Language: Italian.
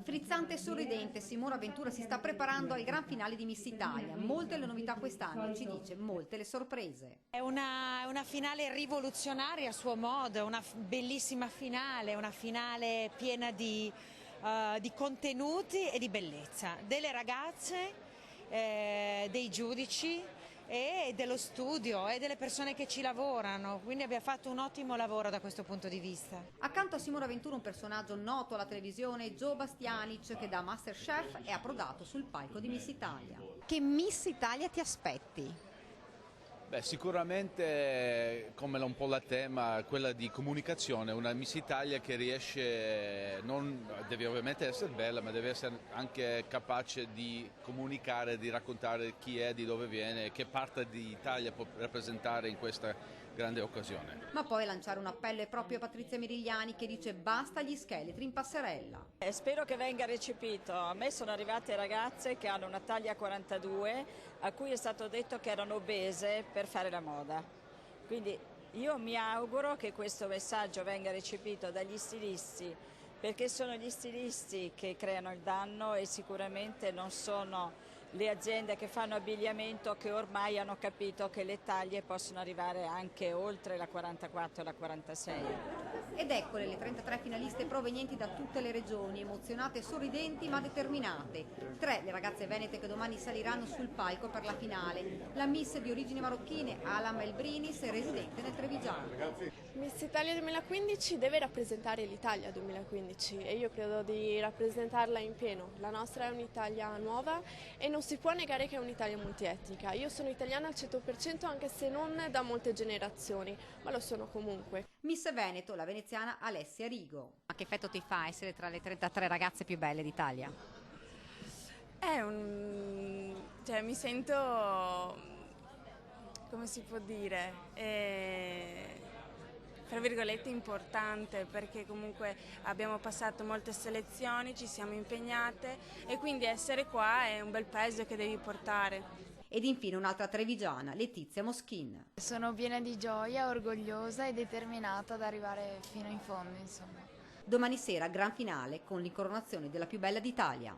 Frizzante e sorridente, Simona Ventura si sta preparando al gran finale di Miss Italia. Molte le novità quest'anno, ci dice, molte le sorprese. È una finale rivoluzionaria a suo modo, una bellissima finale, una finale piena di contenuti e di bellezza. Delle ragazze, dei giudici e dello studio e delle persone che ci lavorano, quindi abbiamo fatto un ottimo lavoro da questo punto di vista. Accanto a Simona Ventura un personaggio noto alla televisione, Joe Bastianic, che da Masterchef è approdato sul palco di Miss Italia. Che Miss Italia ti aspetti? Beh, sicuramente, come un po' la tema, quella di comunicazione, una Miss Italia che riesce, non deve ovviamente essere bella, ma deve essere anche capace di comunicare, di raccontare chi è, di dove viene, che parte d'Italia può rappresentare in questa grande occasione. Ma poi lanciare un appello è proprio a Patrizia Mirigliani, che dice basta agli scheletri in passerella. Spero che venga recepito. A me sono arrivate ragazze che hanno una taglia 42 a cui è stato detto che erano obese per fare la moda. Quindi io mi auguro che questo messaggio venga recepito dagli stilisti, perché sono gli stilisti che creano il danno e sicuramente non sono le aziende che fanno abbigliamento, che ormai hanno capito che le taglie possono arrivare anche oltre la 44 e la 46. Ed eccole le 33 finaliste provenienti da tutte le regioni, emozionate e sorridenti ma determinate. 3 le ragazze venete che domani saliranno sul palco per la finale. La miss di origini marocchine Alam Elbrinis, residente nel Trevigiano. Miss Italia 2015 deve rappresentare l'Italia 2015 e io credo di rappresentarla in pieno. La nostra è un'Italia nuova e non si può negare che è un'Italia multietnica. Io sono italiana al 100% anche se non da molte generazioni, ma lo sono comunque. Miss Veneto, la veneziana Alessia Rigo. Ma che effetto ti fa essere tra le 33 ragazze più belle d'Italia? Mi sento, come si può dire, tra virgolette importante, perché comunque abbiamo passato molte selezioni, ci siamo impegnate e quindi essere qua è un bel peso che devi portare. Ed infine un'altra trevigiana, Letizia Moschin. Sono piena di gioia, orgogliosa e determinata ad arrivare fino in fondo, insomma. Domani sera gran finale con l'incoronazione della più bella d'Italia.